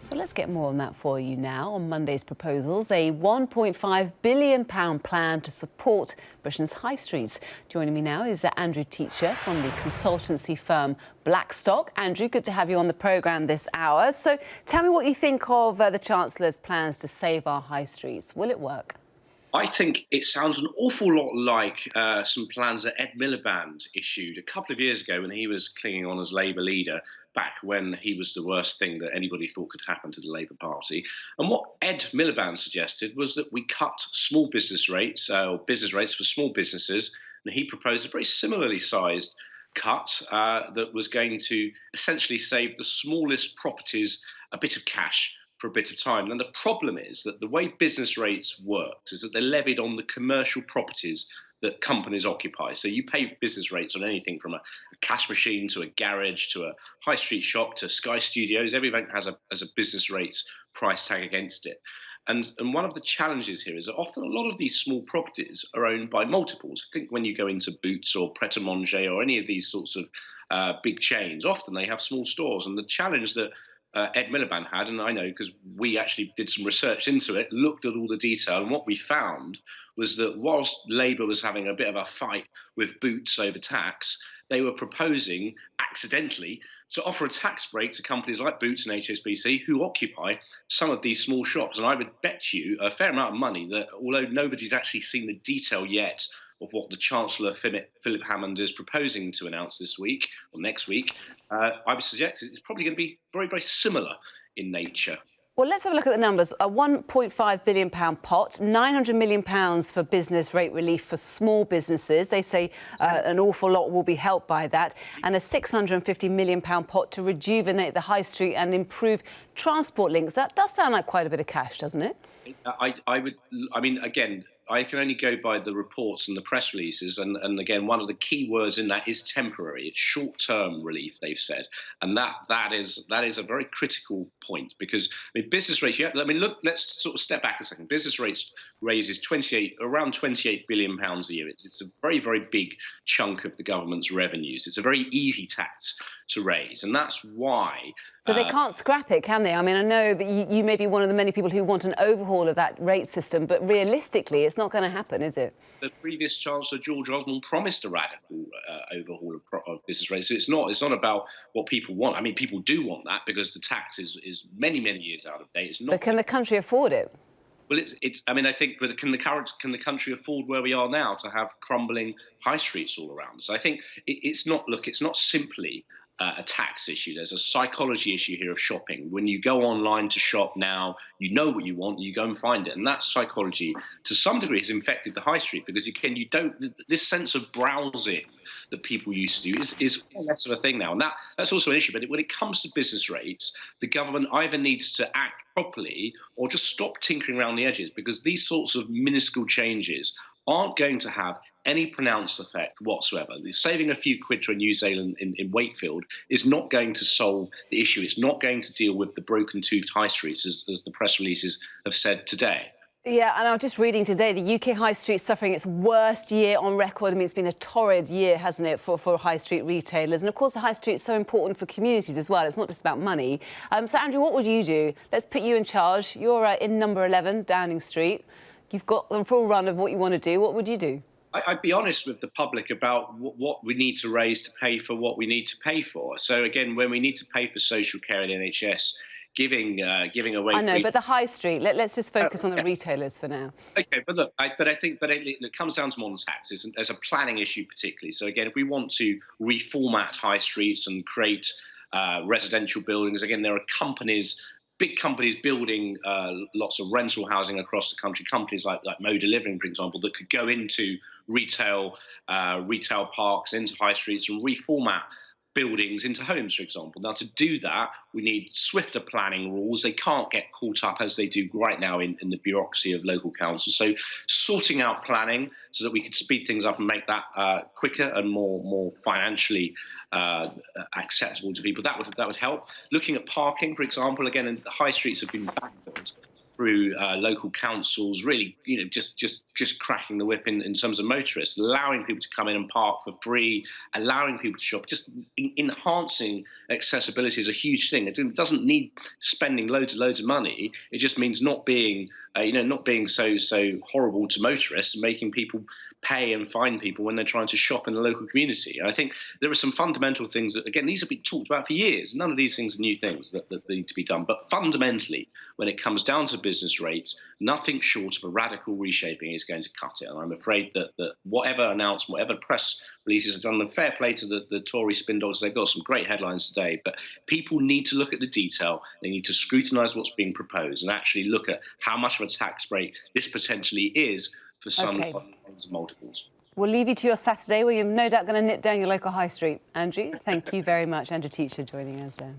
Well, let's get more on that for you now. On Monday's proposals, a £1.5 billion plan to support Britain's high streets. Joining me now is Andrew Teacher from the consultancy firm Blackstock. Andrew, good to have you on the programme this hour. So tell me what you think of the Chancellor's plans to save our high streets. Will it work? I think it sounds an awful lot like some plans that Ed Miliband issued a couple of years ago when he was clinging on as Labour leader, back when he was the worst thing that anybody thought could happen to the Labour Party. And what Ed Miliband suggested was that we cut small business rates, or business rates for small businesses, and he proposed a very similarly sized cut that was going to essentially save the smallest properties a bit of cash for a bit of time. And the problem is that the way business rates works is that they're levied on the commercial properties that companies occupy. So you pay business rates on anything from a cash machine to a garage to a high street shop to Sky Studios. Everything has a business rates price tag against it. And one of the challenges here is that often a lot of these small properties are owned by multiples. I think when you go into Boots or Pret a Manger or any of these sorts of big chains, often they have small stores. And the challenge that Ed Miliband had, and I know because we actually did some research into it, looked at all the detail, and what we found was that whilst Labour was having a bit of a fight with Boots over tax, they were proposing accidentally to offer a tax break to companies like Boots and HSBC who occupy some of these small shops. And I would bet you a fair amount of money that although nobody's actually seen the detail yet of what the Chancellor, Philip Hammond, is proposing to announce this week or next week, I would suggest it's probably going to be very, very similar in nature. Well, let's have a look at the numbers. A £1.5 billion pot, £900 million for business rate relief for small businesses. They say an awful lot will be helped by that. And a £650 million pot to rejuvenate the high street and improve transport links. That does sound like quite a bit of cash, doesn't it? Again, I can only go by the reports and the press releases. And again, one of the key words in that is temporary. It's short-term relief, they've said. And that is a very critical point because business rates, let's sort of step back a second. Business rates raises around £28 billion a year. It's a very, very big chunk of the government's revenues. It's a very easy tax to raise. And that's why... So they can't scrap it, can they? I mean, I know that you may be one of the many people who want an overhaul of that rate system, but realistically, it's not going to happen, is it? The previous Chancellor, George Osborne, promised a radical overhaul of business rates. So it's not about what people want. I mean, people do want that because the tax is many, many years out of date. It's not. But can the country afford it? Well, I think, but can the country afford where we are now to have crumbling high streets all around? So I think it's not simply a tax issue. There's a psychology issue here of shopping. When you go online to shop now, you know what you want, you go and find it. And that psychology, to some degree, has infected the high street because this sense of browsing that people used to do is less of a thing now. And that's also an issue. But when it comes to business rates, the government either needs to act properly or just stop tinkering around the edges because these sorts of minuscule changes aren't going to have any pronounced effect whatsoever. Saving a few quid to a New Zealand in Wakefield is not going to solve the issue. It's not going to deal with the broken-toothed high streets, as the press releases have said today. Yeah, and I'm just reading today, the UK high street suffering its worst year on record. I mean, it's been a torrid year, hasn't it, for high street retailers? And, of course, the high street is so important for communities as well. It's not just about money. So, Andrew, what would you do? Let's put you in charge. You're in number 11, Downing Street. You've got the full run of what you want to do. What would you do? I'd be honest with the public about what we need to raise to pay for what we need to pay for. So, again, when we need to pay for social care and NHS, giving away... I know, but the high street, let's just focus on the retailers for now. OK, but look, it comes down to more than taxes, and there's a planning issue particularly. So, again, if we want to reformat high streets and create residential buildings, again, there are big companies building lots of rental housing across the country, companies like Mo Delivering, for example, that could go into retail parks, into high streets and reformat buildings into homes, for example. Now, to do that, we need swifter planning rules. They can't get caught up as they do right now in the bureaucracy of local councils. So sorting out planning so that we could speed things up and make that quicker and more financially acceptable to people, that would help. Looking at parking, for example, again, the high streets have been backfilled through local councils, really, just cracking the whip in terms of motorists, allowing people to come in and park for free, allowing people to shop, just enhancing accessibility is a huge thing. It doesn't need spending loads of money. It just means not being, not being so horrible to motorists, and making people pay and fine people when they're trying to shop in the local community. And I think there are some fundamental things that, again, these have been talked about for years. None of these things are new things that need to be done. But fundamentally, when it comes down to business rates, nothing short of a radical reshaping is going to cut it. And I'm afraid that whatever announcement, whatever press releases have done, the fair play to the Tory spin dogs, they've got some great headlines today. But people need to look at the detail. They need to scrutinise what's being proposed and actually look at how much of a tax break this potentially is for some funds and multiples. We'll leave you to your Saturday, where you're no doubt going to nip down your local high street. Andrew, thank you very much. Andrew Teacher joining us there.